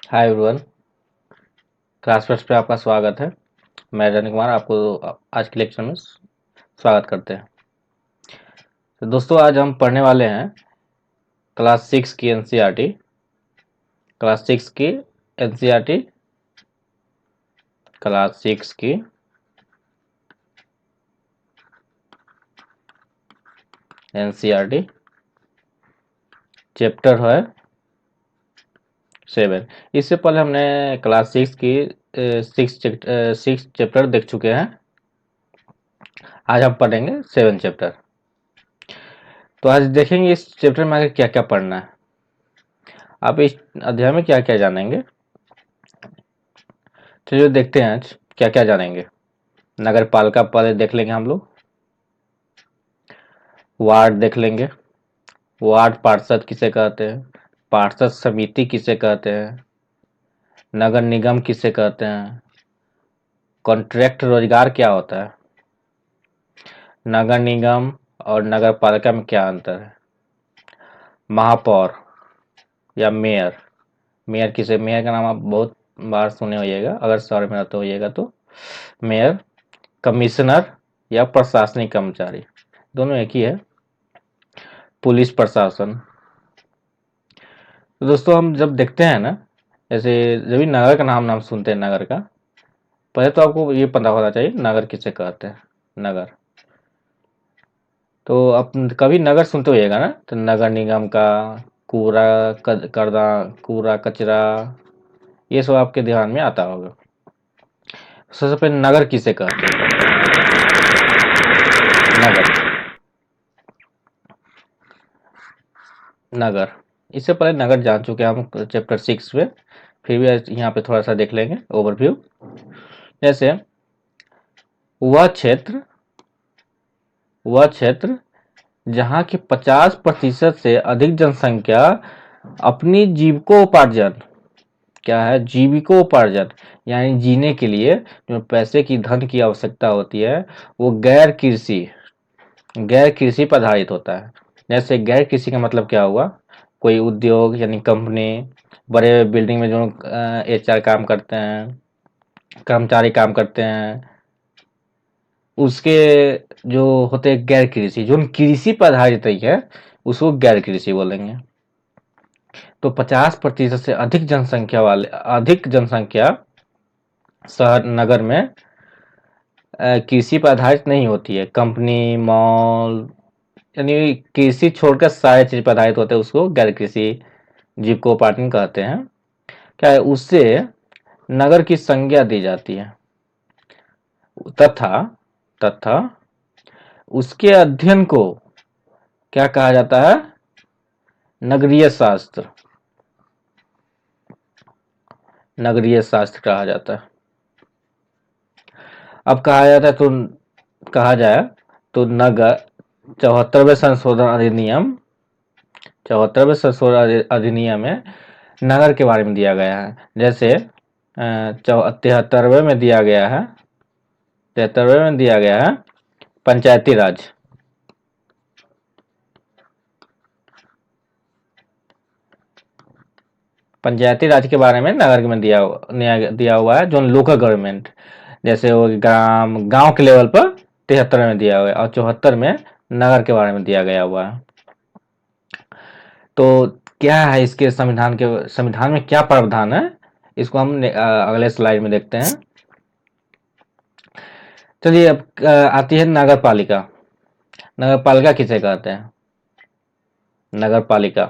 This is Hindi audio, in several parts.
Hi everyone. क्लास फर्स्ट पे आपका स्वागत है। मैं रजनी कुमार आपको आज के लेक्चर में स्वागत करते हैं। तो दोस्तों आज हम पढ़ने वाले हैं क्लास सिक्स की एनसीईआरटी। क्लास सिक्स की एनसीईआरटी क्लास सिक्स की एनसीईआरटी चैप्टर है 7। इससे पहले हमने क्लास सिक्स की सिक्स चैप्टर देख चुके हैं। आज हम पढ़ेंगे 7 चैप्टर। तो आज देखेंगे इस चैप्टर में आगे क्या क्या पढ़ना है। आप इस अध्याय में क्या क्या जानेंगे, चलिए देखते हैं आज क्या क्या जानेंगे। नगर पालिका पहले देख लेंगे हम लोग, वार्ड देख लेंगे, वार्ड पार्षद किसे कहते हैं, पार्षद समिति किसे कहते हैं, नगर निगम किसे कहते हैं, कॉन्ट्रैक्ट रोजगार क्या होता है, नगर निगम और नगर पालिका में क्या अंतर है, महापौर या मेयर, मेयर किसे, मेयर का नाम आप बहुत बार सुने होइएगा, अगर शहर में रहते होइएगा तो। मेयर, कमिश्नर या प्रशासनिक कर्मचारी, दोनों एक ही है। पुलिस प्रशासन। तो दोस्तों हम जब देखते हैं ना, जैसे जब भी नगर का नाम सुनते हैं, नगर का पहले तो आपको ये पता होना चाहिए नगर किसे कहते हैं। नगर, तो आप कभी नगर सुनते होइएगा ना, तो नगर निगम का कूड़ा करदा, कूड़ा कचरा, ये सब आपके ध्यान में आता होगा। सबसे पहले नगर किसे कहते हैं। नगर, नगर, इससे पहले नगर जान चुके हैं हम चैप्टर 6 में, फिर भी यहाँ पे थोड़ा सा देख लेंगे ओवरव्यू। जैसे वह क्षेत्र जहाँ की 50% से अधिक जनसंख्या अपनी जीविकोपार्जन, क्या है, जीविकोपार्जन यानी जीने के लिए जो पैसे की, धन की आवश्यकता होती है, वो गैर कृषि पर आधारित होता है। जैसे गैर कृषि का मतलब क्या हुआ, कोई उद्योग यानी कंपनी, बड़े बिल्डिंग में जो एचआर काम करते हैं, कर्मचारी काम करते हैं, उसके जो होते हैं गैर कृषि, जो कृषि पर आधारित है, उसको गैर कृषि बोलेंगे। तो 50% से अधिक जनसंख्या शहर नगर में कृषि पर आधारित नहीं होती है। कंपनी, मॉल, यानी कृषि छोड़कर सारे चीज पर आधारित होते हैं, उसको गैर कृषि जीविकोपार्जन कहते हैं। क्या है, उससे नगर की संज्ञा दी जाती है तथा तथा उसके अध्ययन को क्या कहा जाता है, नगरीय शास्त्र, नगरीय शास्त्र कहा जाता है। अब कहा जाता है तो कहा जाए तो नगर 74वें संशोधन अधिनियम, 74वें संशोधन अधिनियम में नगर के बारे में दिया गया है। जैसे 73वें में दिया गया है, 73वें में दिया गया है पंचायती राज। पंचायती राज के बारे में नगर में दिया हुआ है, जो लोकल गवर्नमेंट, जैसे वो गांव के लेवल पर 73 में दिया हुआ है, और 74 में नगर के बारे में दिया गया हुआ है। तो क्या है इसके संविधान में क्या प्रावधान है, इसको हम अगले स्लाइड में देखते हैं। चलिए अब आती है नगर पालिका। नगर पालिका किसे कहते हैं, नगर पालिका,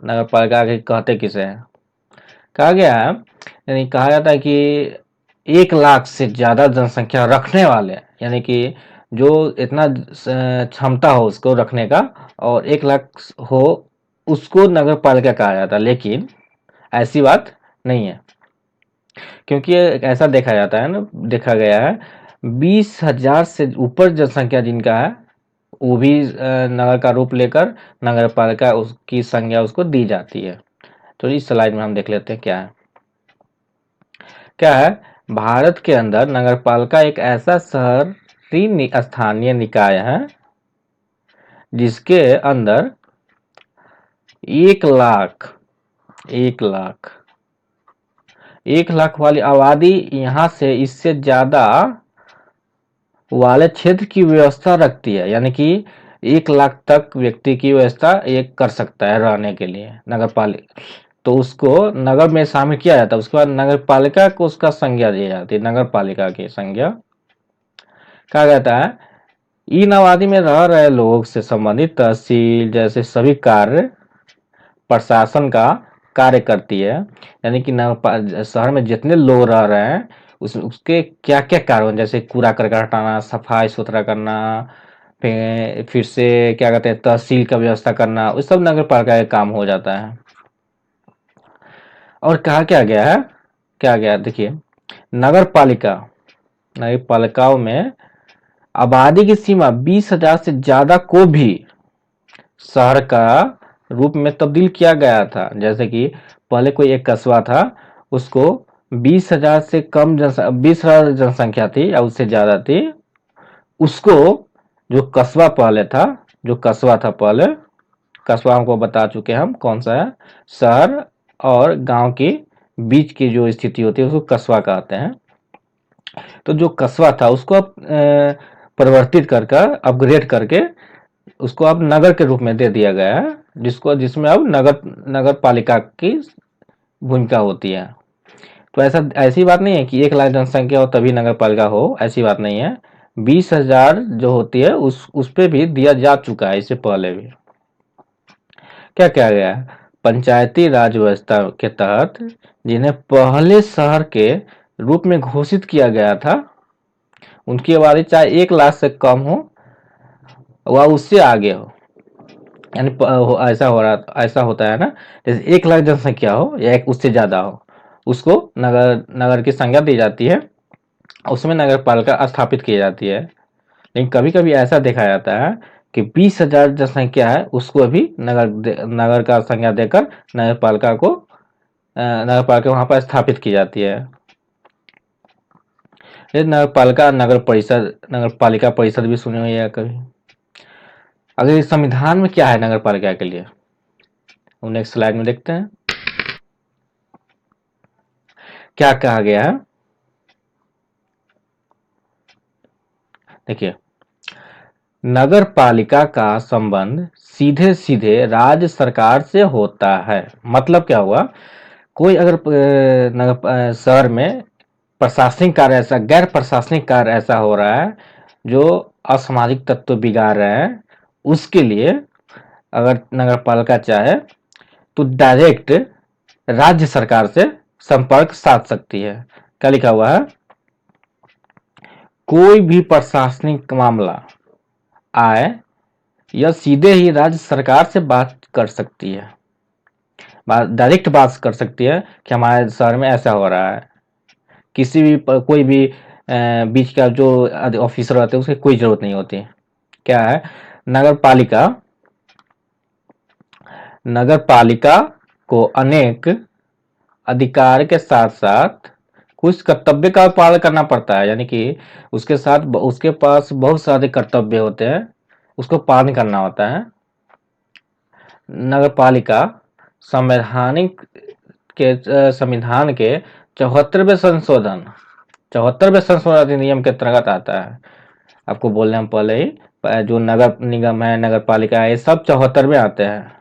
नगर पालिका के कहते किसे हैं। कहा गया है, यानी कहा जाता है कि 1 लाख से ज्यादा जनसंख्या रखने वाले, यानी कि जो इतना क्षमता हो उसको रखने का, और 1 लाख हो, उसको नगर पालिका कहा जाता है। लेकिन ऐसी बात नहीं है, क्योंकि ऐसा देखा जाता है ना, देखा गया है 20,000 से ऊपर जनसंख्या जिनका है, वो भी नगर का रूप लेकर नगर पालिका उसकी संज्ञा उसको दी जाती है। तो इस स्लाइड में हम देख लेते हैं क्या है। भारत के अंदर नगरपालिका एक ऐसा शहरी स्थानीय निकाय है जिसके अंदर 1 लाख 1 लाख, 1 लाख वाली आबादी यहाँ से इससे ज्यादा वाले क्षेत्र की व्यवस्था रखती है, यानी कि 1 लाख तक व्यक्ति की व्यवस्था एक कर सकता है रहने के लिए नगर पालिका। तो उसको नगर में शामिल किया जाता है। उसके बाद नगर पालिका को उसका संज्ञा दी जाती है, नगर पालिका की संज्ञा। कहा जाता है इन आबादी में रह रहे लोग से संबंधित तहसील जैसे सभी कार्य प्रशासन का कार्य करती है, यानी कि शहर में जितने लोग रह रहे हैं उसके क्या क्या कार्य हैं, जैसे कूड़ा करकट हटाना, सफाई सुथरा करना, फिर से क्या कहते हैं तहसील का व्यवस्था करना, उस सब नगर पालिका का काम हो जाता है। और कहा क्या गया है, क्या गया देखिए, नगर पालिकाओं में आबादी की सीमा 20,000 से ज्यादा को भी शहर का रूप में तब्दील किया गया था। जैसे कि पहले कोई एक कस्बा था, उसको 20,000 से कम 20,000 जनसंख्या थी या उससे ज्यादा थी, उसको जो कस्बा पहले था, जो कस्बा था पहले, कस्बा हमको बता चुके हम कौन सा है, शहर और गांव की बीच की जो स्थिति होती है उसको कस्बा कहते हैं। तो जो कस्बा था उसको अब परिवर्तित कर अपग्रेड करके उसको अब नगर के रूप में दे दिया गया है, जिसमें अब नगर पालिका की भूमिका होती है। तो ऐसी बात नहीं है कि 1 लाख जनसंख्या हो तभी नगर पालिका हो, ऐसी बात नहीं है। 20,000 जो होती है उस पे भी दिया जा चुका है इससे पहले भी। क्या क्या गया है, पंचायती राज व्यवस्था के तहत जिन्हें पहले शहर के रूप में घोषित किया गया था, उनकी आबादी चाहे 1 लाख से कम हो वह उससे आगे हो, यानी ऐसा होता है ना, जैसे 1 लाख जनसंख्या हो या उससे ज्यादा हो, उसको नगर नगर की संज्ञा दी जाती है, उसमें नगर पालिका स्थापित की जाती है। लेकिन कभी कभी ऐसा देखा जाता है कि 20,000 जनसंख्या है उसको भी नगर का संज्ञा देकर नगर पालिका वहां पर स्थापित की जाती है। ये नगर पालिका नगर पालिका परिषद भी सुने हुए हैं कभी। अगर इस संविधान में क्या है नगर पालिका के लिए, हम नेक्स्ट स्लाइड में देखते हैं क्या कहा गया है। देखिए, नगर पालिका का संबंध सीधे सीधे राज्य सरकार से होता है। मतलब क्या हुआ, कोई अगर शहर में प्रशासनिक कार्य ऐसा, गैर प्रशासनिक कार्य ऐसा हो रहा है जो असामाजिक तत्व बिगाड़ रहे हैं, उसके लिए अगर नगर पालिका चाहे तो डायरेक्ट राज्य सरकार से संपर्क साध सकती है। क्या लिखा हुआ है, कोई भी प्रशासनिक मामला आए यह सीधे ही राज्य सरकार से बात कर सकती है, डायरेक्ट बात कर सकती है कि हमारे शहर में ऐसा हो रहा है। किसी भी कोई भी बीच का जो ऑफिसर रहते हैं उसकी कोई जरूरत नहीं होती। क्या है, नगर पालिका नगर पालिका को अनेक अधिकार के साथ साथ कुछ कर्तव्य का पालन करना पड़ता है, यानी कि उसके पास बहुत सारे कर्तव्य होते हैं, उसको पालन करना होता है। नगर पालिका संवैधानिक संविधान के 74वें संशोधन अधिनियम के अंतर्गत आता है। आपको बोलने हम पहले ही, जो नगर निगम है, नगर पालिका है, ये सब 74 में आते हैं,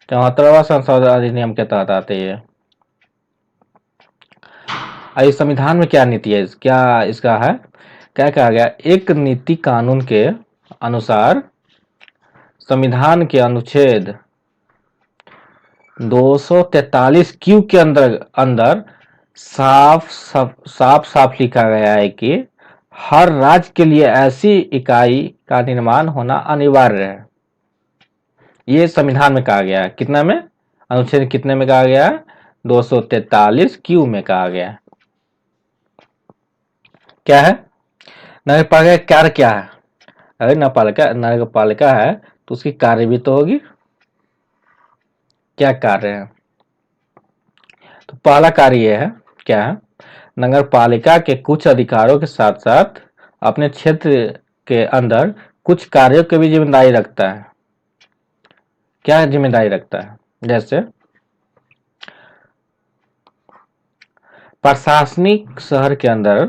74वां संशोधन अधिनियम के तहत आते हैं। इस संविधान में क्या नीति है, क्या इसका है, क्या कहा गया, एक नीति कानून के अनुसार संविधान के अनुच्छेद 243 क्यू के अंदर साफ साफ लिखा गया है कि हर राज्य के लिए ऐसी इकाई का निर्माण होना अनिवार्य है। ये संविधान में कहा गया है, कितना में, अनुच्छेद कितने में कहा गया है, 243 क्यू में कहा गया है। क्या है, नगर पालिका का कार्य क्या है, अगर नगर पालिका है तो उसकी कार्य भी तो होगी। क्या कार्य है, तो पहला कार्य यह है, क्या है, नगर पालिका के कुछ अधिकारों के साथ साथ अपने क्षेत्र के अंदर कुछ कार्यों की भी जिम्मेदारी रखता है। क्या जिम्मेदारी रखता है, जैसे प्रशासनिक शहर के अंदर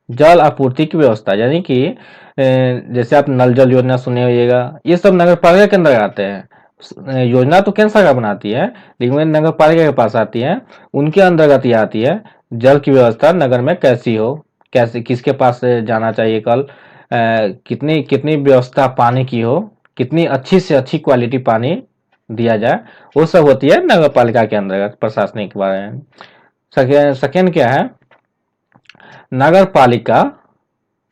जल आपूर्ति की व्यवस्था, यानी कि जैसे आप नल जल योजना सुने होइएगा, ये सब नगर पालिका के अंदर आते हैं। योजना तो केंद्र सरकार बनाती है, लेकिन वे नगर पालिका के पास आती है। उनके अंतर्गत ये आती है जल की व्यवस्था नगर में कैसी हो, कैसे किसके पास जाना चाहिए कल, कितनी कितनी व्यवस्था पानी की हो, कितनी अच्छी से अच्छी क्वालिटी पानी दिया जाए, वो सब होती है नगर पालिका के अंतर्गत प्रशासनिक के बारे में। सेकेंड क्या है, नगर पालिका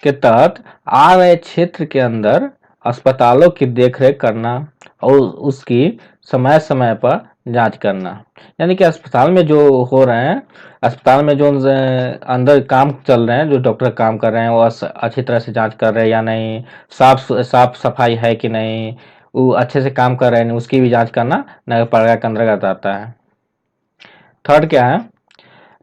के तहत आ रहे क्षेत्र के अंदर अस्पतालों की देखरेख करना और उसकी समय समय पर जांच करना। यानी कि अस्पताल में जो हो रहे हैं, अस्पताल में जो अंदर काम चल रहे हैं, जो डॉक्टर काम कर रहे हैं, वो अच्छी तरह से जांच कर रहे हैं या नहीं, साफ सफाई है कि नहीं, वो अच्छे से काम कर रहे हैं, उसकी भी जांच करना नगर पालिका के अंतर्गत आता है। थर्ड क्या है,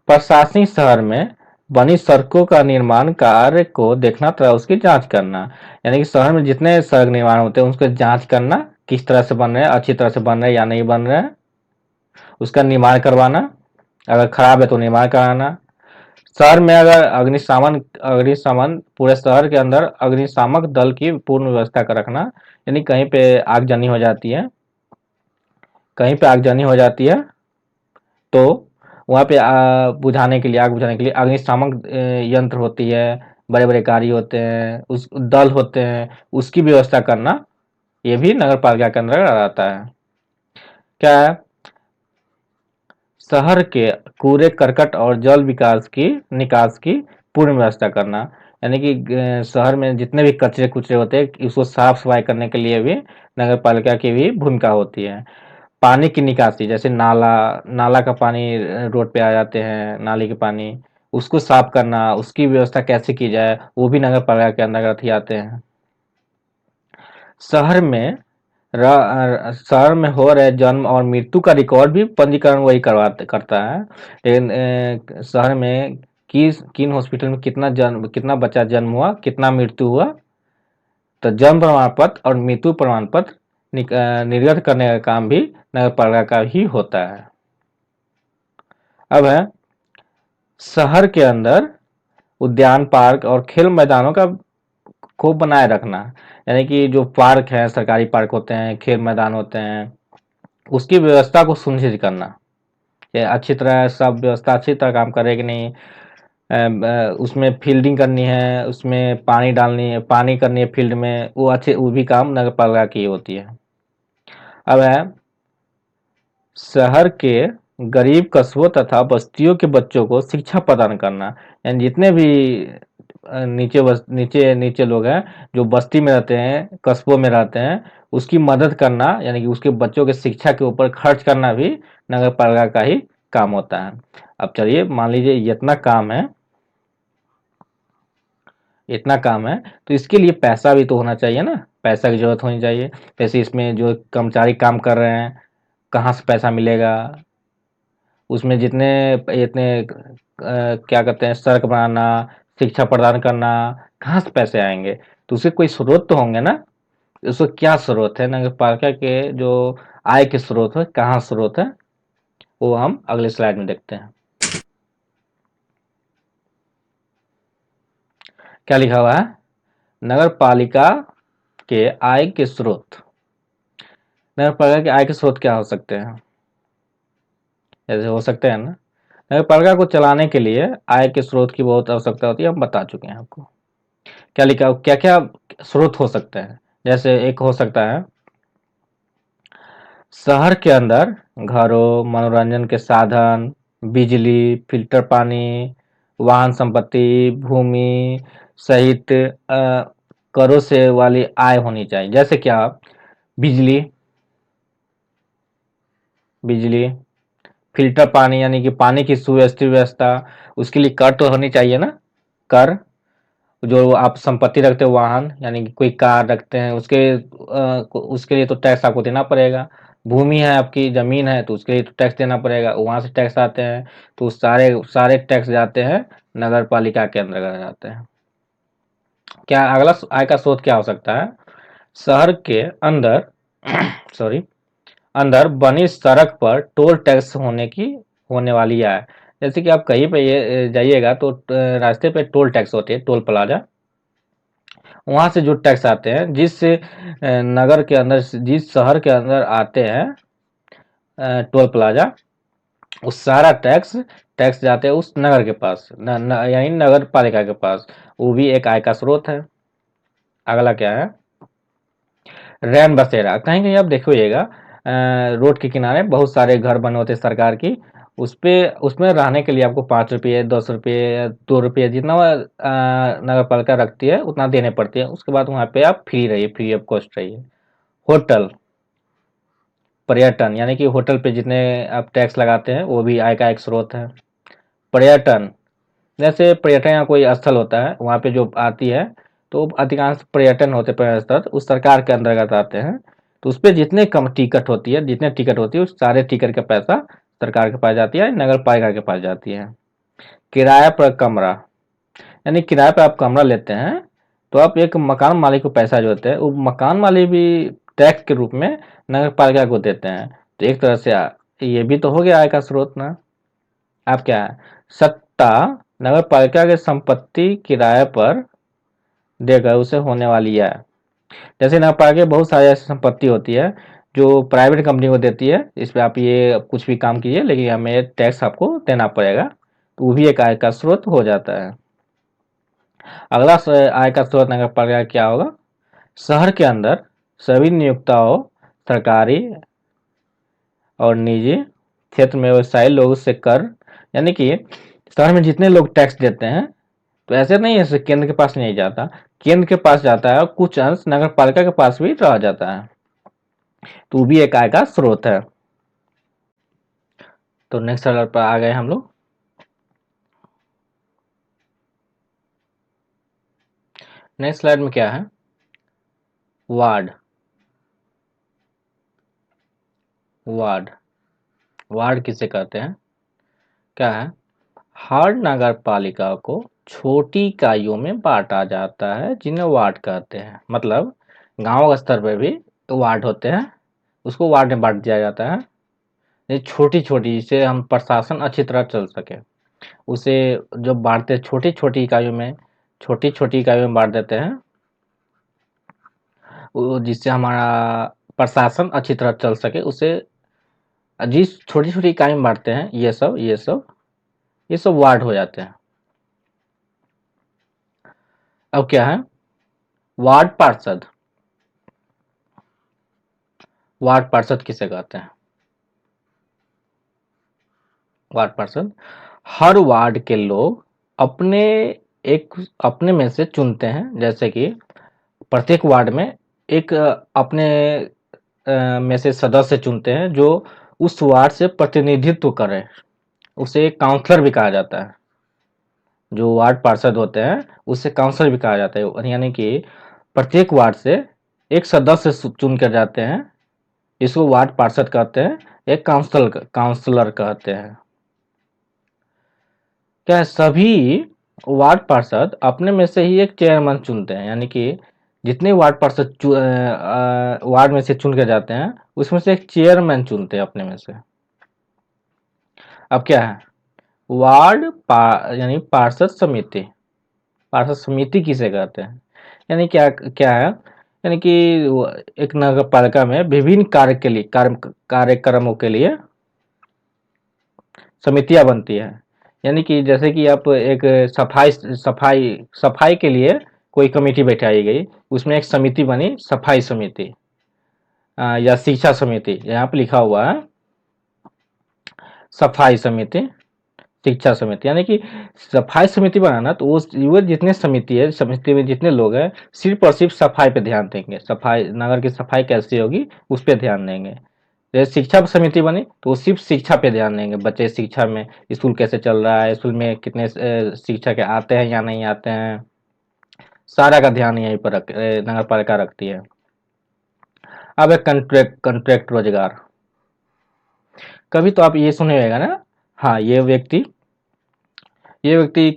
प्रशासनिक शहर में बनी सड़कों का निर्माण कार्य को देखना तथा उसकी जांच करना। यानी कि शहर में जितने सड़क निर्माण होते हैं उसको जांच करना, किस तरह से बन रहे हैं, अच्छी तरह से बन रहे हैं या नहीं बन रहे हैं, उसका निर्माण करवाना, अगर खराब है तो निर्माण कराना। शहर में अगर अग्निशमन पूरे शहर के अंदर अग्निशामक दल की पूर्ण व्यवस्था कर रखना। यानी कहीं पे आगजनी हो जाती है, कहीं पे आगजनी हो जाती है तो वहाँ पे बुझाने के लिए, आग बुझाने के लिए अग्निशामक यंत्र होती है, बड़े बड़े गाड़ी होते हैं, उस दल होते हैं, उसकी व्यवस्था करना, ये भी नगर पालिका के अंदर आता है। क्या है, शहर के कूड़े करकट और जल निकास की पूर्ण व्यवस्था करना। यानी कि शहर में जितने भी कचरे कुचरे होते हैं उसको साफ सफाई करने के लिए भी नगर पालिका की भी भूमिका होती है। पानी की निकासी, जैसे नाला नाला का पानी रोड पे आ जाते हैं, नाली के पानी, उसको साफ करना, उसकी व्यवस्था कैसे की जाए, वो भी नगर पालिका के अंतर्गत ही आते हैं। शहर में शहर में हो रहे जन्म और मृत्यु का रिकॉर्ड भी पंजीकरण वही करता है। लेकिन शहर में किन हॉस्पिटल में कितना बच्चा जन्म हुआ, कितना मृत्यु हुआ, तो जन्म प्रमाण पत्र और मृत्यु प्रमाण पत्र निर्गत करने का काम भी नगर पालिका का ही होता है। अब है शहर के अंदर उद्यान पार्क और खेल मैदानों का को बनाए रखना। यानी कि जो पार्क है, सरकारी पार्क होते हैं, खेल मैदान होते हैं, उसकी व्यवस्था को सुनिश्चित करना कि अच्छी तरह सब व्यवस्था अच्छी तरह काम करे कि नहीं। उसमें फील्डिंग करनी है, उसमें पानी करनी है फील्ड में, वो भी काम नगर पालिका की होती है। अब है शहर के गरीब कस्बों तथा बस्तियों के बच्चों को शिक्षा प्रदान करना। यानी जितने भी नीचे नीचे लोग हैं जो बस्ती में रहते हैं, कस्बों में रहते हैं, उसकी मदद करना, यानी कि उसके बच्चों के शिक्षा के ऊपर खर्च करना भी नगर पालिका का ही काम होता है। अब चलिए मान लीजिए इतना काम है तो इसके लिए पैसा भी तो होना चाहिए ना, पैसा की जरूरत होनी चाहिए। जैसे इसमें जो कर्मचारी काम कर रहे हैं, कहाँ से पैसा मिलेगा, उसमें जितने इतने क्या कहते हैं, सड़क बनाना, शिक्षा प्रदान करना, कहाँ से पैसे आएंगे, तो उसके कोई स्रोत तो होंगे ना। उसको क्या स्रोत है, नगर पालिका के जो आय के स्रोत है, कहाँ स्रोत है, वो हम अगले स्लाइड में देखते हैं। क्या लिखा हुआ है, नगर पालिका के आय के स्रोत। नगर पालिका के आय के स्रोत क्या हो सकते हैं, जैसे हो सकते हैं ना, नगर पालिका को चलाने के लिए आय के स्रोत की बहुत आवश्यकता होती है, हम बता चुके हैं आपको। क्या लिखा, क्या क्या स्रोत हो सकते हैं, जैसे एक हो सकता है शहर के अंदर घरों, मनोरंजन के साधन, बिजली, फिल्टर पानी, वाहन संपत्ति, भूमि सहित करों से वाली आय होनी चाहिए। जैसे क्या, बिजली बिजली फिल्टर पानी, यानी कि पानी की सुव्यवस्थित व्यवस्था, उसके लिए कर तो होनी चाहिए ना। कर, जो आप संपत्ति रखते हो, वाहन यानी कि कोई कार रखते हैं, उसके लिए तो टैक्स आपको देना पड़ेगा। भूमि है, आपकी जमीन है, तो उसके लिए तो टैक्स देना पड़ेगा, वहां से टैक्स आते हैं, तो सारे सारे टैक्स जाते हैं नगर पालिका के अंतर्गत जाते हैं। क्या अगला आय का स्रोत क्या हो सकता है, शहर के अंदर सॉरी अंदर बनी सड़क पर टोल टैक्स होने वाली आय। जैसे कि आप कहीं पे ये जाइएगा तो रास्ते पे टोल टैक्स होते हैं, टोल प्लाजा, वहां से जो टैक्स आते हैं, जिस नगर के अंदर, जिस शहर के अंदर आते हैं टोल प्लाजा, उस सारा टैक्स टैक्स जाते हैं उस नगर के पास, यानी नगर पालिका के पास। वो भी एक आय का स्रोत है। अगला क्या है, रैन बसेरा। कहीं कहीं आप देखिएगा रोड के किनारे बहुत सारे घर बने होते हैं सरकार की, उस पे उसमें रहने के लिए आपको 5 रुपये, 10 रुपये, 2 रुपये, जितना नगर पालिका रखती है उतना देने पड़ती है। उसके बाद वहाँ पे आप फ्री रहिए, फ्री ऑफ कॉस्ट रहिए। होटल, पर्यटन, यानी कि होटल पे जितने आप टैक्स लगाते हैं वो भी आय का एक स्रोत है। पर्यटन, जैसे पर्यटन या कोई स्थल होता है, वहाँ पे जो आती है, तो अधिकांश पर्यटन होते पर्यटन स्थल उस सरकार के अंतर्गत आते हैं। तो उस पर जितने कम टिकट होती है, जितने टिकट होती है, उस सारे टिकट का पैसा सरकार के पास जाती है, नगर पालिका के पास जाती है। किराया पर कमरा, यानी किराए पर आप कमरा लेते हैं, तो आप एक मकान मालिक को पैसा जो होते हैं, वो मकान मालिक भी टैक्स के रूप में नगर पालिका को देते हैं। तो एक तरह से ये भी तो हो गया आय का स्रोत ना। आप क्या है, सट्टा, नगर पालिका की संपत्ति किराए पर देकर उसे होने वाली है। जैसे नगर पालिका की बहुत सारी ऐसी संपत्ति होती है जो प्राइवेट कंपनी को देती है, इस पे आप ये कुछ भी काम कीजिए लेकिन हमें टैक्स आपको देना पड़ेगा, तो वो भी एक आय का स्रोत हो जाता है। अगला आय का स्रोत नगर पालिका क्या होगा, शहर के अंदर सभी नियोक्ताओं, सरकारी और निजी क्षेत्र में व्यवसायी लोगों से कर, यानी कि शहर में जितने लोग टैक्स देते हैं, तो ऐसे नहीं है केंद्र के पास नहीं जाता, केंद्र के पास जाता है और कुछ अंश नगर पालिका के पास भी रह जाता है, तो वो भी एक आय का स्रोत है। तो नेक्स्ट स्लाइड पर आ गए हम लोग। नेक्स्ट स्लाइड में क्या है, वार्ड। वार्ड, वार्ड किसे कहते हैं, क्या है, हर नगर पालिका को छोटी इकाइयों में बांटा जाता है जिन्हें वार्ड कहते हैं। मतलब गांव स्तर पर भी वार्ड होते हैं, उसको वार्ड में बांट दिया जाता है। ये छोटी छोटी, जिससे हम प्रशासन अच्छी तरह चल सके, उसे जब बांटते छोटी छोटी इकाइयों में, छोटी छोटी इकाइयों में बांट देते हैं, जिससे हमारा प्रशासन अच्छी तरह चल सके, उसे जिस छोटी छोटी इकाई में बांटते हैं, ये सब वार्ड हो जाते हैं। अब क्या है, वार्ड पार्षद। वार्ड पार्षद किसे कहते हैं, वार्ड पार्षद, हर वार्ड के लोग अपने अपने में से चुनते हैं। जैसे कि प्रत्येक वार्ड में एक अपने में से सदस्य चुनते हैं जो उस वार्ड से प्रतिनिधित्व करे, उसे काउंसलर भी कहा जाता है। जो वार्ड पार्षद होते हैं उससे काउंसलर भी कहा जाता है, यानी कि प्रत्येक वार्ड से एक सदस्य चुन कर जाते हैं, इसको वार्ड पार्षद कहते हैं, एक काउंसलर कहते हैं। क्या सभी वार्ड पार्षद अपने में से ही एक चेयरमैन चुनते हैं, यानी कि जितने वार्ड पार्षद वार्ड में से चुन के जाते हैं, उसमें से एक चेयरमैन चुनते हैं अपने में से। अब क्या है, यानी पार्षद समिति। पार्षद समिति किसे कहते हैं, यानी क्या क्या है, यानी कि एक नगर पालिका में विभिन्न कार्य के लिए, कार्यक्रमों के लिए समितियां बनती है। यानी कि जैसे कि आप एक सफाई सफाई सफाई के लिए कोई कमेटी बैठाई गई, उसमें एक समिति बनी, सफाई समिति, या शिक्षा समिति, यहाँ पे लिखा हुआ है सफाई समिति, शिक्षा समिति। यानी कि सफाई समिति बनाना, तो वो जितने समिति है, समिति में जितने लोग हैं, सिर्फ और सिर्फ सफाई पे ध्यान देंगे, सफाई, नगर की सफाई कैसी होगी उस पर ध्यान देंगे। जैसे शिक्षा समिति बनी तो वो सिर्फ शिक्षा पे ध्यान देंगे, बच्चे शिक्षा में, स्कूल कैसे चल रहा है, स्कूल में कितने शिक्षक आते हैं या नहीं आते हैं, सारा का ध्यान यहीं पर नगर पालिका रखती है। अब एक कॉन्ट्रैक्ट रोजगार, कभी तो आप ये सुने होगा ना, हाँ, ये व्यक्ति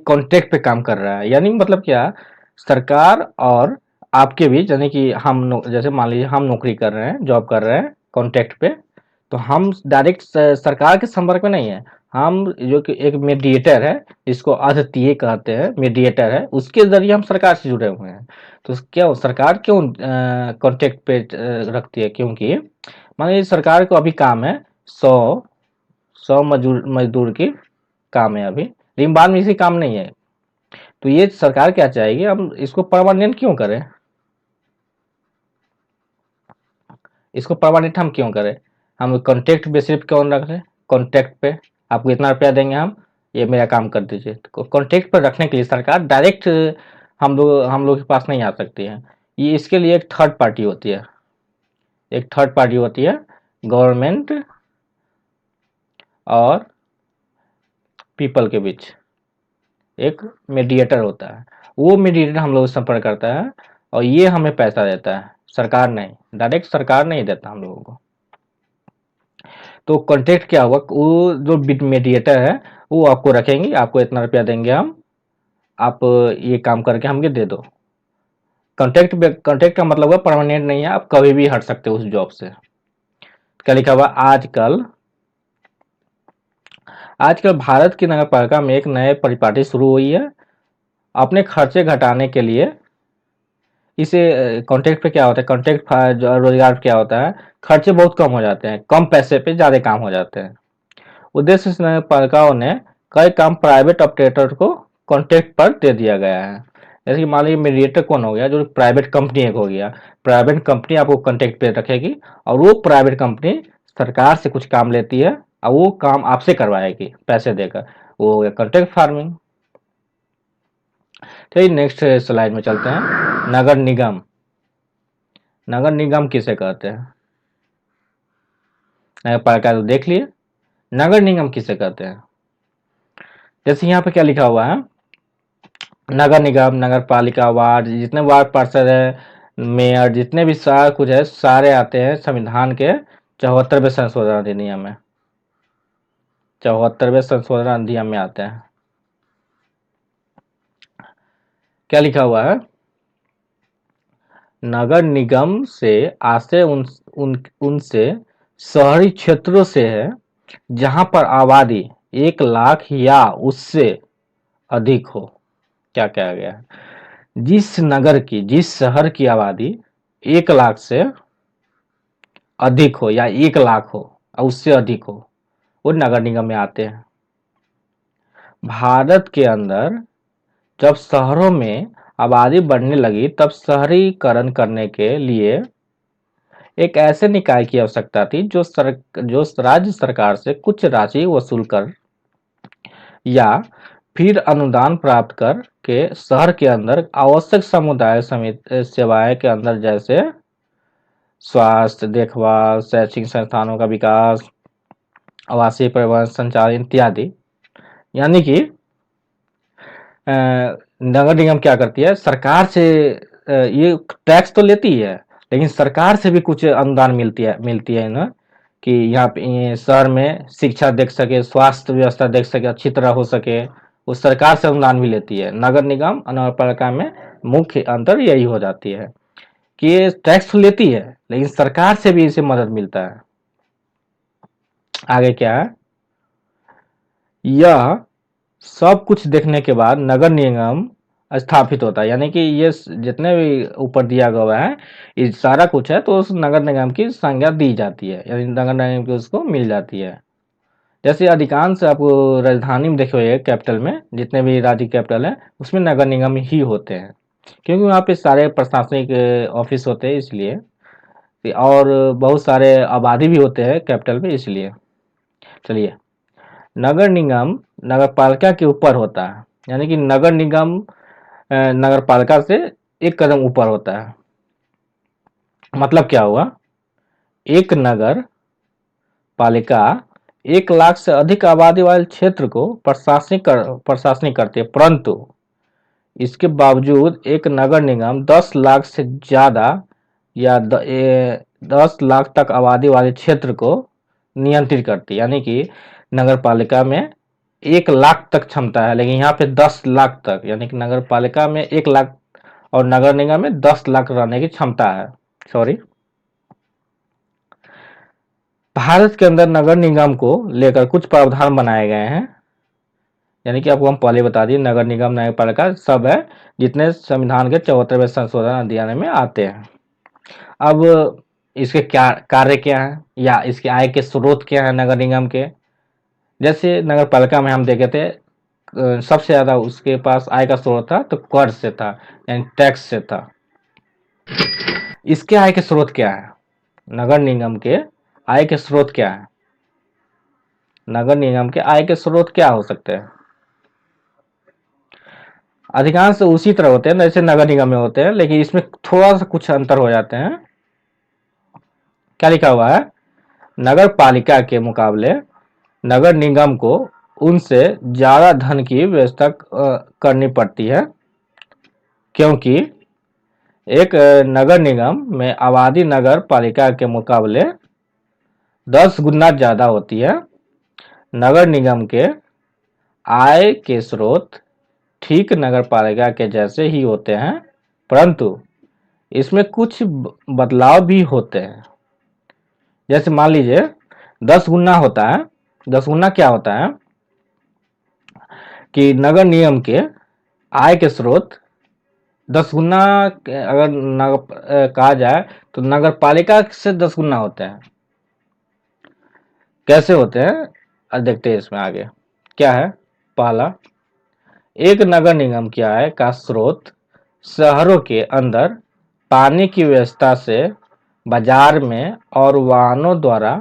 कॉन्ट्रैक्ट पे काम कर रहा है, यानी मतलब क्या, सरकार और आपके बीच, यानी कि जैसे मान लीजिए हम नौकरी कर रहे हैं, जॉब कर रहे हैं कॉन्ट्रैक्ट पे, तो हम डायरेक्ट सरकार के संपर्क में नहीं है, हम जो कि एक मीडिएटर है, जिसको अद्वितीय कहते हैं, मीडिएटर है, उसके जरिए हम सरकार से जुड़े हुए हैं। तो क्या सरकार क्यों कॉन्टेक्ट पे रखती है? क्योंकि मान लीजिए सरकार को अभी काम है 100 मजदूर की काम है अभी, लेकिन बाद में इसी काम नहीं है, तो ये सरकार क्या चाहेगी, हम इसको परमानेंट क्यों करें? इसको परमानेंट हम क्यों करें? हम कॉन्ट्रैक्ट पे सिर्फ क्यों रख रहे हैं? कॉन्ट्रैक्ट पे आपको इतना रुपया देंगे, हम ये मेरा काम कर दीजिए। तो कॉन्ट्रैक्ट पर रखने के लिए सरकार डायरेक्ट हम लोग के पास नहीं आ सकती है। ये इसके लिए एक थर्ड पार्टी होती है, एक थर्ड पार्टी होती है, गवर्नमेंट और पीपल के बीच एक मीडिएटर होता है। वो मीडिएटर हम लोग से संपर्क करता है और ये हमें पैसा देता है, सरकार नहीं, डायरेक्ट सरकार नहीं देता हम लोगों को। तो कॉन्ट्रैक्ट क्या हुआ, वो जो मीडिएटर है वो आपको रखेंगे, आपको इतना रुपया देंगे हम, आप ये काम करके हमके दे दो। कॉन्ट्रैक्ट का मतलब है परमानेंट नहीं है, आप कभी भी हट सकते हो उस जॉब से। क्या लिखा हुआ, आजकल आजकल भारत की नगरपालिका में एक नए परिपाटी शुरू हुई है। अपने खर्चे घटाने के लिए इसे कॉन्ट्रैक्ट पे क्या होता है, कॉन्ट्रैक्ट रोजगार क्या होता है, खर्चे बहुत कम हो जाते हैं, कम पैसे पे ज्यादा काम हो जाते हैं। उद्देश्य से नगरपालिकाओं ने कई काम प्राइवेट ऑपरेटर को कॉन्ट्रैक्ट पर दे दिया गया है। जैसे कि मान लीजिए मीडिएटर कौन हो गया, जो प्राइवेट कंपनी एक हो गया, प्राइवेट कंपनी आपको कॉन्ट्रैक्ट पे रखेगी और वो प्राइवेट कंपनी सरकार से कुछ काम लेती है और वो काम आपसे करवाएगी पैसे देकर, वो हो गया कॉन्ट्रैक्ट फार्मिंग। चलिए नेक्स्ट स्लाइड में चलते हैं। नगर निगम, नगर निगम किसे कहते हैं? नगर पालिका तो देख लिए, नगर निगम किसे कहते हैं? जैसे यहाँ पे क्या लिखा हुआ है, नगर निगम, नगर पालिका, वार्ड, जितने वार्ड पार्षद है, मेयर, जितने भी सारा कुछ है, सारे आते हैं संविधान के 74वें संशोधन अधिनियम में, 74वें संशोधन अधिनियम में आते हैं। क्या लिखा हुआ है, नगर निगम से आशय उनसे शहरी क्षेत्रों से है जहां पर आबादी 1 लाख या उससे अधिक हो। क्या कहा गया है, जिस नगर की, जिस शहर की आबादी 1 लाख से अधिक हो या 1 लाख हो और उससे अधिक हो, वो नगर निगम में आते हैं। भारत के अंदर जब शहरों में आबादी बढ़ने लगी तब शहरीकरण करने के लिए एक ऐसे निकाय की आवश्यकता थी जो राज्य सरकार से कुछ राशि वसूल कर या फिर अनुदान प्राप्त कर के शहर के अंदर आवश्यक समुदाय समिति सेवाएं के अंदर, जैसे स्वास्थ्य देखभाल, शैक्षिक संस्थानों का विकास, आवासीय परिवहन संचालन इत्यादि। यानी कि नगर निगम क्या करती है, सरकार से ये टैक्स तो लेती है, लेकिन सरकार से भी कुछ अनुदान मिलती है इन्हें, कि यहाँ पे शहर में शिक्षा देख सके, स्वास्थ्य व्यवस्था देख सके, अच्छी तरह हो सके, वो सरकार से अनुदान भी लेती है। नगर निगम और नगर पालिका में मुख्य अंतर यही हो जाती है कि ये टैक्स तो लेती है, लेकिन सरकार से भी इसे मदद मिलता है। आगे क्या है, यह सब कुछ देखने के बाद नगर निगम स्थापित होता है। यानी कि ये जितने भी ऊपर दिया गया है, ये सारा कुछ है, तो उस नगर निगम की संज्ञा दी जाती है, यानी नगर निगम की उसको मिल जाती है। जैसे अधिकांश आपको राजधानी में देखे हुए कैपिटल में, जितने भी राज्य कैपिटल है उसमें नगर निगम ही होते हैं, क्योंकि वहाँ पे सारे प्रशासनिक ऑफिस होते हैं इसलिए, और बहुत सारे आबादी भी होते हैं कैपिटल में इसलिए। चलिए, नगर निगम नगर पालिका के ऊपर होता है, यानी कि नगर निगम नगर पालिका से एक कदम ऊपर होता है। मतलब क्या हुआ, एक नगर पालिका 1 लाख से अधिक आबादी वाले क्षेत्र को प्रशासनिक करती है, परंतु इसके बावजूद एक नगर निगम 10 लाख से ज्यादा या 10 लाख तक आबादी वाले क्षेत्र को नियंत्रित करती है। यानी कि नगर पालिका में 1 लाख तक क्षमता है, लेकिन यहाँ पे 10 लाख तक, यानी कि नगर पालिका में 1 लाख और नगर निगम में 10 लाख रहने की क्षमता है। सॉरी, भारत के अंदर नगर निगम को लेकर कुछ प्रावधान बनाए गए हैं, यानी कि आपको हम पहले बता दिए नगर निगम न्यायपालिका सब है जितने संविधान के 74वें संशोधन अधिनियम में आते हैं। अब इसके क्या कार्य क्या है या इसके आय के स्रोत क्या है नगर निगम के। जैसे नगर पालिका में हम देखे थे सबसे ज्यादा उसके पास आय का स्रोत था तो कर से था, यानी टैक्स से था। इसके आय के स्रोत क्या है, नगर निगम के आय के स्रोत क्या है, नगर निगम के आय के स्रोत क्या हो सकते हैं। अधिकांश उसी तरह होते हैं जैसे नगर निगम में होते हैं, लेकिन इसमें थोड़ा सा कुछ अंतर हो जाते हैं। क्या लिखा हुआ है, नगर पालिका के मुकाबले नगर निगम को उनसे ज्यादा धन की व्यवस्था करनी पड़ती है, क्योंकि एक नगर निगम में आबादी नगर पालिका के मुकाबले 10 गुना ज्यादा होती है। नगर निगम के आय के स्रोत ठीक नगर पालिका के जैसे ही होते हैं, परंतु इसमें कुछ बदलाव भी होते हैं। जैसे मान लीजिए 10 गुना होता है, 10 गुना क्या होता है कि नगर निगम के आय के स्रोत 10 गुना अगर कहा जाए तो नगर पालिका से 10 गुना होते हैं। कैसे होते हैं अब देखते हैं इसमें आगे क्या है। पहला, एक नगर निगम की आय का स्रोत शहरों के अंदर पानी की व्यवस्था से बाजार में और वाहनों द्वारा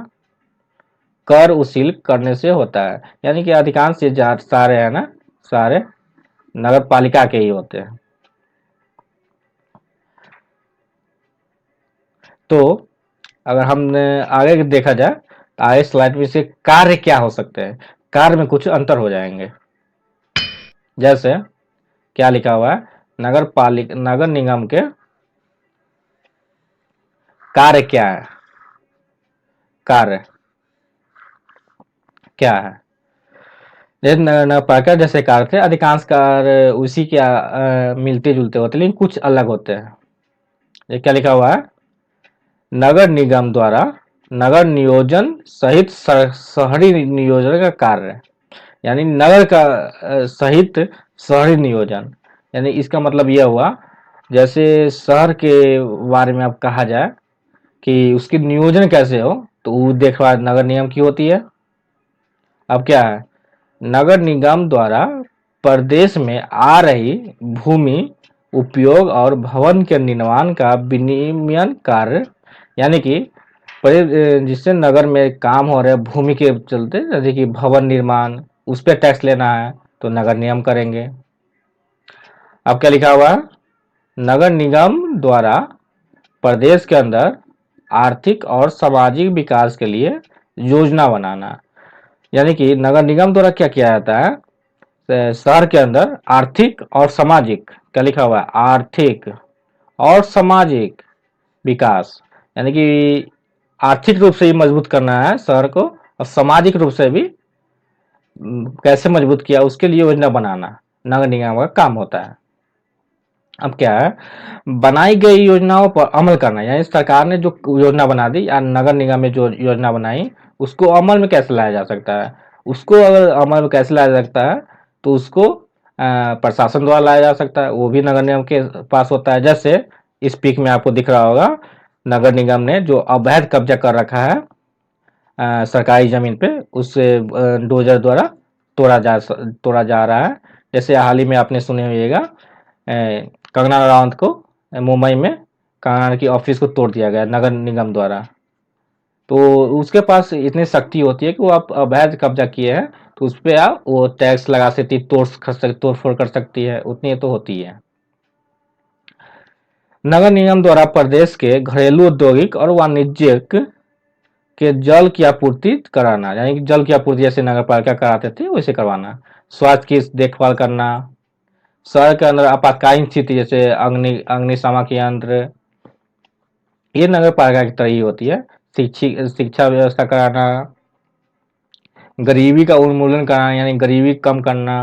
कर वसूल करने से होता है, यानी कि अधिकांश ये सारे है ना, सारे नगर पालिका के ही होते हैं। तो अगर हमने आगे देखा जाए आगे स्लाइड में से कार्य क्या हो सकते हैं, कार्य में कुछ अंतर हो जाएंगे। जैसे क्या लिखा हुआ है, नगर निगम के कार्य क्या है, कार्य क्या है। जैसे नगर पालिका जैसे कार्य थे, अधिकांश कार्य उसी के मिलते जुलते होते लेकिन कुछ अलग होते हैं। ये क्या लिखा हुआ है, नगर निगम द्वारा नगर नियोजन सहित शहरी नियोजन का कार्य, यानी नगर का सहित शहरी नियोजन, यानी इसका मतलब यह हुआ जैसे शहर के बारे में अब कहा जाए कि उसकी नियोजन कैसे हो तो वो देखवा नगर निगम की होती है। अब क्या है, नगर निगम द्वारा प्रदेश में आ रही भूमि उपयोग और भवन के निर्माण का विनियमन कार्य, यानी कि जिससे नगर में काम हो रहे भूमि के चलते जैसे कि भवन निर्माण उस पर टैक्स लेना है तो नगर निगम करेंगे। अब क्या लिखा हुआ है, नगर निगम द्वारा प्रदेश के अंदर आर्थिक और सामाजिक विकास के लिए योजना बनाना, यानी कि नगर निगम द्वारा क्या किया जाता है शहर के अंदर आर्थिक और सामाजिक, क्या लिखा हुआ है, आर्थिक और सामाजिक विकास, यानी कि आर्थिक रूप से भी मजबूत करना है शहर को और सामाजिक रूप से भी कैसे मजबूत किया उसके लिए योजना बनाना नगर निगम का काम होता है। अब क्या है, बनाई गई योजनाओं पर अमल करना, यानी सरकार ने जो योजना बना दी या नगर निगम में जो योजना बनाई उसको अमल में कैसे लाया जा सकता है, उसको अगर अमल में कैसे लाया जा सकता है तो उसको प्रशासन द्वारा लाया जा सकता है, वो भी नगर निगम के पास होता है। जैसे इस पिक में आपको दिख रहा होगा नगर निगम ने जो अवैध कब्जा कर रखा है सरकारी जमीन पे उससे डोजर द्वारा तोड़ा जा रहा है। जैसे हाल ही में आपने सुने होइएगा कंगना रनावत को मुंबई में कंगना की ऑफिस को तोड़ दिया गया नगर निगम द्वारा। तो उसके पास इतनी शक्ति होती है कि वो आप अवैध कब्जा किए हैं तो उस पर आप वो टैक्स लगा सकती, तोड़ फोड़ कर सकती है, उतनी तो होती है। नगर निगम द्वारा प्रदेश के घरेलू औद्योगिक और वाणिज्यिक के जल की आपूर्ति कराना, यानी कि जल की आपूर्ति जैसे नगर पालिका कराते थे वैसे करवाना। स्वास्थ्य की देखभाल करना, शहर के अंदर आपातकालीन स्थिति जैसे अग्निशामक यंत्र ये नगर पालिका की तरह ही होती है। शिक्षा व्यवस्था कराना, गरीबी का उन्मूलन कराना यानी गरीबी कम करना,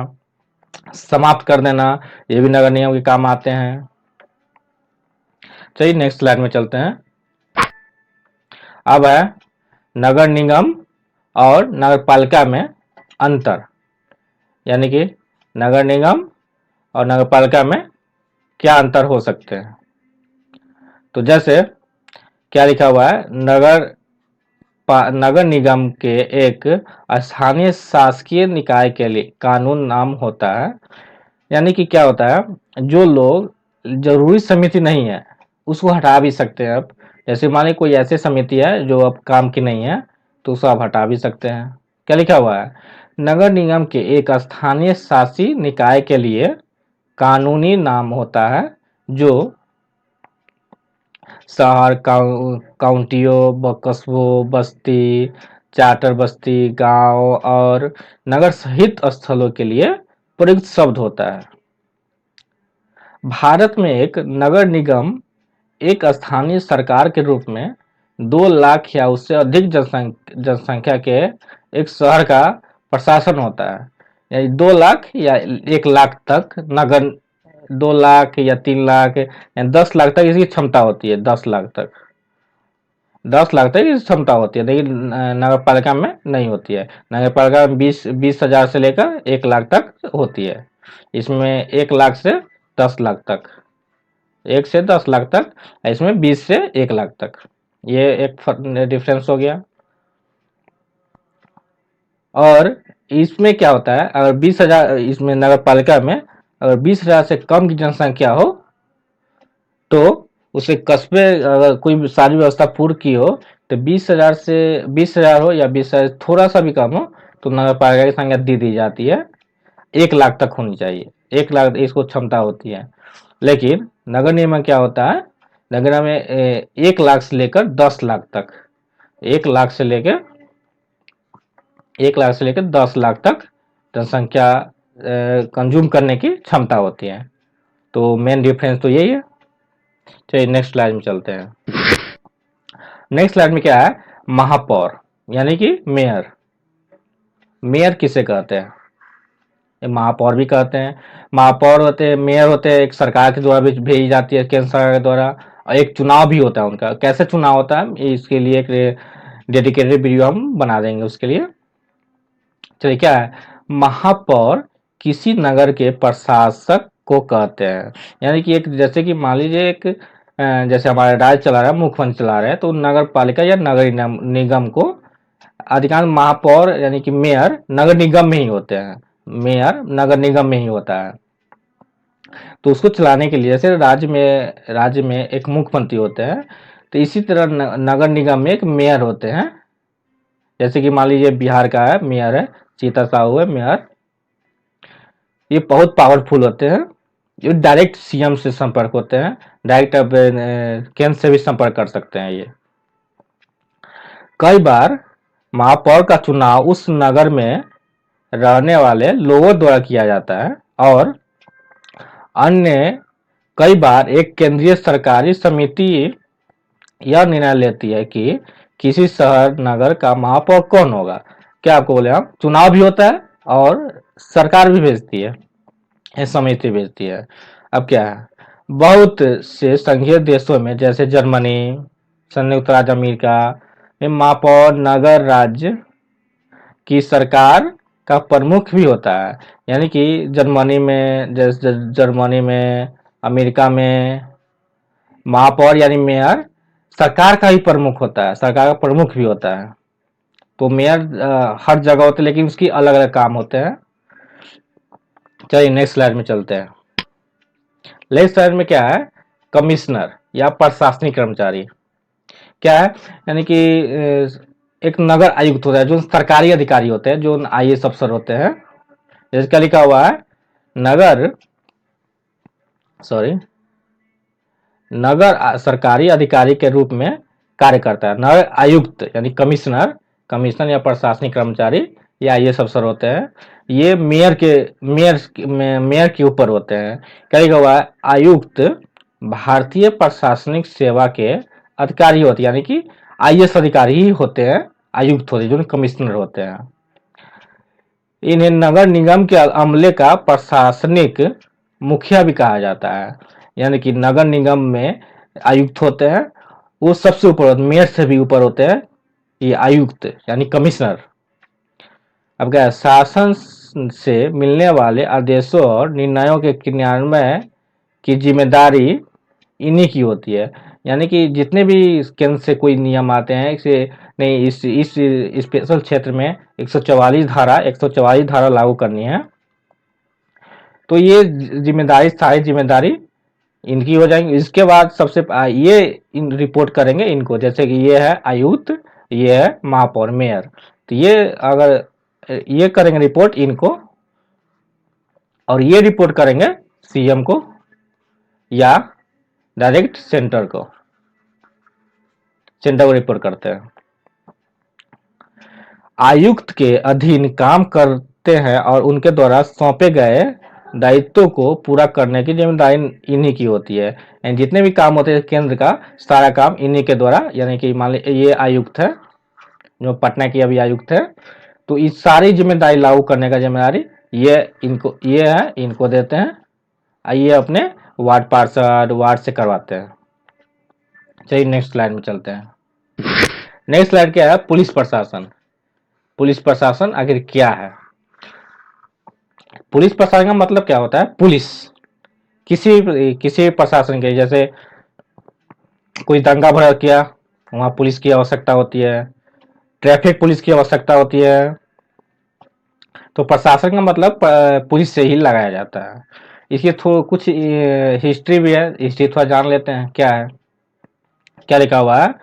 समाप्त कर देना, ये भी नगर निगम के काम आते हैं। चलिए नेक्स्ट स्लाइड में चलते हैं। अब है नगर निगम और नगरपालिका में अंतर, यानी कि नगर निगम और नगरपालिका में क्या अंतर हो सकते हैं। तो जैसे क्या लिखा हुआ है, नगर निगम के एक स्थानीय शासकीय निकाय के लिए कानून नाम होता है, यानी कि क्या होता है, जो लोग जरूरी समिति नहीं है उसको हटा भी सकते हैं आप। जैसे मान लीजिए कोई ऐसी समिति है जो अब काम की नहीं है तो उसको आप हटा भी सकते हैं। क्या लिखा हुआ है, नगर निगम के एक स्थानीय शासी निकाय के लिए कानूनी नाम होता है जो शहर, काउंटियों, कस्बों, बस्ती, चार्टर बस्ती, गांव और नगर सहित स्थलों के लिए प्रयुक्त शब्द होता है। भारत में एक नगर निगम एक स्थानीय सरकार के रूप में 2 लाख या उससे अधिक जनसंख्या के एक शहर का प्रशासन होता है। यानी 2 लाख या 1 लाख तक नगर, 2 लाख या 3 लाख या 10 लाख तक इसकी क्षमता होती है। 10 लाख तक, 10 लाख तक इसकी क्षमता होती है, लेकिन नगर पालिका में नहीं होती है। नगर पालिका में 20,000 से लेकर 1 लाख तक होती है। इसमें 1 लाख से 10 लाख तक, 1 से 10 लाख तक, इसमें 20 से 1 लाख तक, ये एक डिफरेंस हो गया। और इसमें क्या होता है, अगर 20,000, इसमें नगर पालिका में अगर 20,000 से कम की जनसंख्या हो तो उसे कस्बे, अगर कोई सारी व्यवस्था पूर्ण की हो तो 20,000 से 20,000 हो या 20,000 थोड़ा सा भी कम हो तो नगर पालिका की संख्या दे दी जाती है। 1 लाख तक होनी चाहिए, 1 लाख इसको क्षमता होती है। लेकिन नगर निगम में क्या होता है, नगर निगम में 1 लाख से लेकर 10 लाख तक, 1 लाख से लेकर 10 लाख तक जनसंख्या कंज्यूम करने की क्षमता होती है। तो मेन डिफरेंस तो यही है। चलिए नेक्स्ट स्लाइड में चलते हैं। नेक्स्ट स्लाइड में क्या है, महापौर यानी कि मेयर। मेयर किसे कहते हैं, महापौर भी कहते हैं। महापौर होते हैं, मेयर होते हैं, एक सरकार के द्वारा भी भेजी जाती है, केंद्र सरकार के द्वारा। और एक चुनाव भी होता है उनका। कैसे चुनाव होता है, इसके लिए एक डेडिकेटेड वीडियो हम बना देंगे उसके लिए। चलिए क्या है, महापौर किसी नगर के प्रशासक को कहते हैं। यानी कि एक, जैसे कि मान लीजिए एक जैसे हमारा राज्य चला रहा है, मुख्यमंत्री चला रहे हैं, तो नगर पालिका या नगर निगम को अधिकांश महापौर यानी कि मेयर नगर निगम में ही होते हैं। मेयर नगर निगम में ही होता है। तो उसको चलाने के लिए जैसे राज्य में एक मुख्यमंत्री होते हैं, तो इसी तरह नगर निगम में एक मेयर होते हैं। जैसे कि मान लीजिए बिहार का है, मेयर है चीता साहू है मेयर। ये बहुत पावरफुल होते हैं, ये डायरेक्ट सीएम से संपर्क होते हैं, डायरेक्ट अब केंद्र से भी संपर्क कर सकते हैं। ये कई बार महापौर का चुनाव उस नगर में रहने वाले लोगों द्वारा किया जाता है और अन्य कई बार एक केंद्रीय सरकारी समिति यह निर्णय लेती है कि किसी शहर नगर का महापौर कौन होगा। क्या आपको बोले, हम चुनाव भी होता है और सरकार भी भेजती है, ये समिति भेजती है। अब क्या है, बहुत से संघीय देशों में जैसे जर्मनी, संयुक्त राज्य अमेरिका में महापौर नगर राज्य की सरकार का प्रमुख भी होता है। यानी कि जर्मनी में, जैसे जर्मनी में, अमेरिका में महापौर यानी मेयर सरकार का ही प्रमुख होता है, सरकार का प्रमुख भी होता है। तो मेयर हर जगह होते हैं, लेकिन उसकी अलग अलग काम होते हैं। चलिए नेक्स्ट स्लाइड में चलते हैं। नेक्स्ट स्लाइड में क्या है, कमिश्नर या प्रशासनिक कर्मचारी क्या है, यानी कि एक नगर आयुक्त होता है जो सरकारी अधिकारी होते हैं, जो आईएएस अफसर होते हैं। जैसे क्या लिखा हुआ है, नगर सरकारी अधिकारी के रूप में कार्य करता है। नगर आयुक्त यानी कमिश्नर या प्रशासनिक कर्मचारी या आईएएस अफसर होते हैं। ये मेयर के ऊपर होते हैं। क्या लिखा हुआ है, आयुक्त भारतीय प्रशासनिक सेवा के अधिकारी होते हैं, यानी कि आईएएस अधिकारी ही होते हैं, आयुक्त होते हैं, जो कमिश्नर होते हैं। इन्हें नगर निगम के अमले का प्रशासनिक मुखिया भी कहा जाता है। यानी कि नगर निगम में आयुक्त होते हैं, वो सबसे ऊपर, मेयर से भी ऊपर होते हैं, ये आयुक्त यानी कमिश्नर। अब क्या है, शासन से मिलने वाले आदेशों और निर्णयों के क्रियान्वयन की जिम्मेदारी इन्हीं की होती है। यानी कि जितने भी केंद्र से कोई नियम आते हैं, इसे नहीं, इस स्पेशल क्षेत्र में 144 धारा लागू करनी है, तो ये जिम्मेदारी, सारी जिम्मेदारी इनकी हो जाएंगी। इसके बाद सबसे ये इन रिपोर्ट करेंगे इनको, जैसे कि ये है आयुक्त, ये है महापौर, मेयर, तो ये अगर ये करेंगे रिपोर्ट इनको, और ये रिपोर्ट करेंगे सीएम को या डायरेक्ट सेंटर को रिपोर्ट करते हैं। आयुक्त के अधीन काम करते हैं और उनके द्वारा सौंपे गए दायित्वों को पूरा करने की जिम्मेदारी इन्हीं की होती है। यानी जितने भी काम होते हैं केंद्र का, सारा काम इन्हीं के द्वारा, यानी कि मान लीजिए ये आयुक्त है, जो पटना की अभी आयुक्त है, तो इस सारी जिम्मेदारी लागू करने का जिम्मेदारी ये है, इनको देते हैं। ये अपने वार्ड पार्षद, वार्ड से करवाते हैं। चलिए नेक्स्ट स्लाइड में चलते हैं। नेक्स्ट स्लाइड क्या है, पुलिस प्रशासन। पुलिस प्रशासन आखिर क्या है? पुलिस प्रशासन का मतलब क्या होता है? पुलिस किसी प्रशासन के, जैसे कोई दंगा भड़क किया, वहां पुलिस की आवश्यकता होती है, ट्रैफिक पुलिस की आवश्यकता होती है, तो प्रशासन का मतलब पुलिस से ही लगाया जाता है। इसकी कुछ हिस्ट्री भी है, हिस्ट्री थोड़ा जान लेते हैं। क्या है, क्या लिखा हुआ है?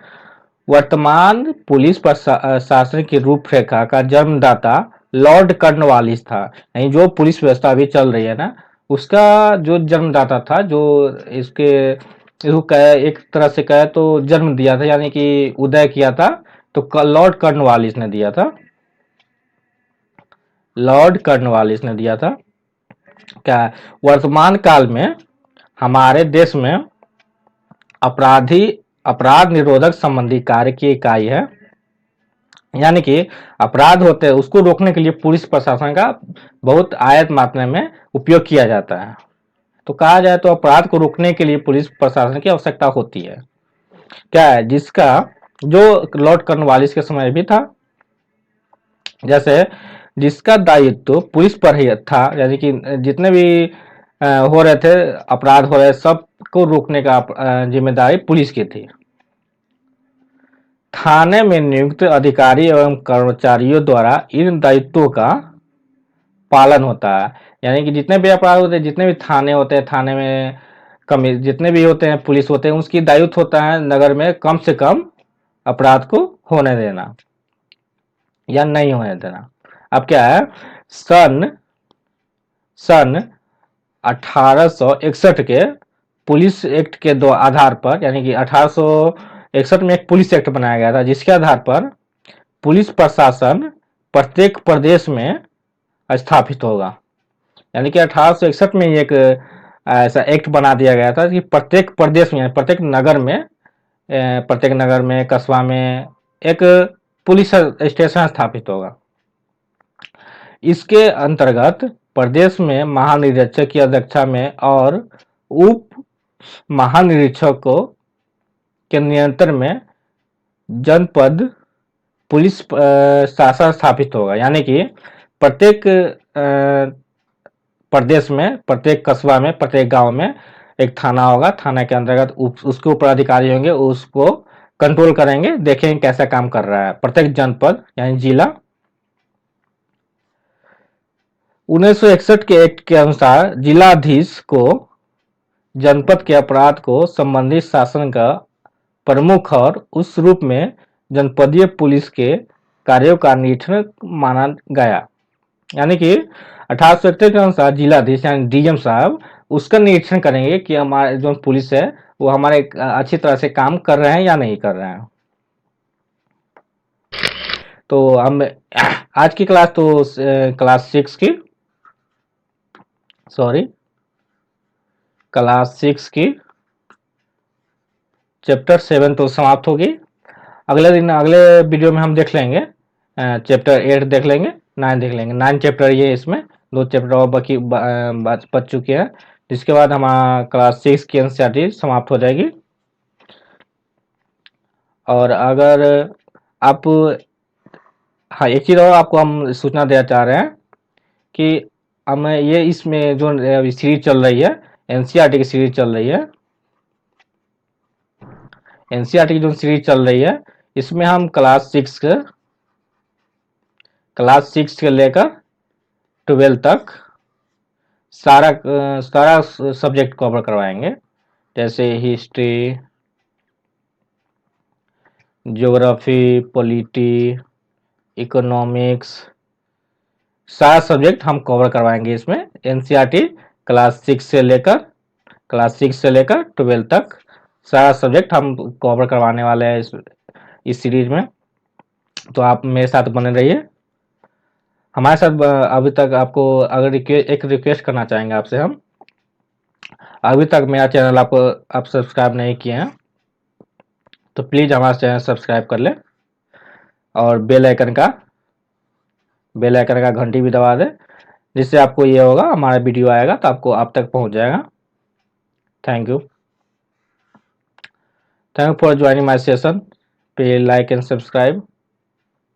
वर्तमान पुलिस प्रशासन की रूपरेखा का जन्मदाता लॉर्ड कर्नवालिस था। यानी जो पुलिस व्यवस्था अभी चल रही है ना, उसका जो जन्मदाता था, जो इसके एक तरह से कहे तो जन्म दिया था, यानी कि उदय किया था, तो लॉर्ड कर्नवालिस ने दिया था। लॉर्ड कर्नवालिस ने दिया था। क्या है, वर्तमान काल में हमारे देश में अपराध निरोधक संबंधी कार्य की इकाई है। यानी कि अपराध होते हैं, उसको रोकने के लिए पुलिस प्रशासन का बहुत आयत मात्रा में उपयोग किया जाता है। तो कहा जाए तो अपराध को रोकने के लिए पुलिस प्रशासन की आवश्यकता होती है। क्या है, जिसका जो लॉर्ड कर्नवालिस के समय भी था, जैसे जिसका दायित्व पुलिस पर ही था, यानी कि जितने भी हो रहे थे अपराध हो रहे, सबको रोकने का जिम्मेदारी पुलिस की थी। थाने में नियुक्त अधिकारी एवं कर्मचारियों द्वारा इन दायित्वों का पालन होता है। यानी कि जितने भी अपराध होते हैं, जितने भी थाने होते हैं, थाने में जितने भी होते हैं, पुलिस होते हैं, उसकी दायित्व होता है नगर में कम से कम अपराध को होने देना या नहीं होने देना। अब क्या है, सन 1861 के पुलिस एक्ट के दो आधार पर, यानी कि 1861 में एक पुलिस एक्ट बनाया गया था, जिसके आधार पर पुलिस प्रशासन प्रत्येक प्रदेश में स्थापित होगा। यानी कि 1861 में एक ऐसा एक्ट बना दिया गया था कि प्रत्येक प्रदेश में, प्रत्येक नगर में, कस्बा में एक पुलिस स्टेशन स्थापित होगा। इसके अंतर्गत प्रदेश में महानिरीक्षक की अध्यक्षता में और उप महानिरीक्षकों के नियंत्रण में जनपद पुलिस शासन स्थापित होगा। यानी कि प्रत्येक प्रदेश में, प्रत्येक कस्बा में, प्रत्येक गांव में एक थाना होगा। थाना के अंतर्गत उसके ऊपर अधिकारी होंगे, उसको कंट्रोल करेंगे, देखेंगे कैसा काम कर रहा है प्रत्येक जनपद यानी जिला। 1961 के एक्ट के अनुसार जिलाधीश को जनपद के अपराध को संबंधित शासन का प्रमुख और उस रूप में जनपदीय पुलिस के कार्यों का निरीक्षण माना गया। यानी कि 1871 के अनुसार जिलाधीश यानी डीएम साहब उसका निरीक्षण करेंगे कि हमारे जो पुलिस है वो हमारे अच्छी तरह से काम कर रहे हैं या नहीं कर रहे हैं। तो हम आज की क्लास तो क्लास 6 की चैप्टर 7 तो समाप्त होगी। अगले वीडियो में हम देख लेंगे चैप्टर 8 देख लेंगे, 9 देख लेंगे। 9 चैप्टर ये, इसमें 2 चैप्टर और बाकी बच चुके हैं, जिसके बाद हमारा क्लास 6 की एनसीईआरटी समाप्त हो जाएगी। और अगर आप, हाँ एक चीज़ और आपको हम सूचना देना चाह रहे हैं कि हम ये इसमें जो सीरीज चल रही है, एनसीईआरटी की सीरीज चल रही है, एनसीईआरटी की जो सीरीज चल रही है, इसमें हम क्लास 6 से लेकर 12 तक सारा सब्जेक्ट कवर करवाएंगे, जैसे हिस्ट्री, ज्योग्राफी, पॉलिटी, इकोनॉमिक्स, सारा सब्जेक्ट हम कवर करवाएंगे इसमें। एनसीईआरटी क्लास 6 से लेकर 12 तक सारा सब्जेक्ट हम कवर करवाने वाले हैं इस सीरीज में। तो आप मेरे साथ बने रहिए हमारे साथ। अभी तक आपको अगर एक रिक्वेस्ट करना चाहेंगे आपसे हम, अभी तक मेरा चैनल आप सब्सक्राइब नहीं किए हैं तो प्लीज़ हमारा चैनल सब्सक्राइब कर लें और बेल आइकन का घंटी भी दबा दें, जिससे आपको ये होगा हमारा वीडियो आएगा तो आपको आप तक पहुंच जाएगा। Thank you for joining my session. Please like and subscribe.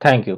Thank you.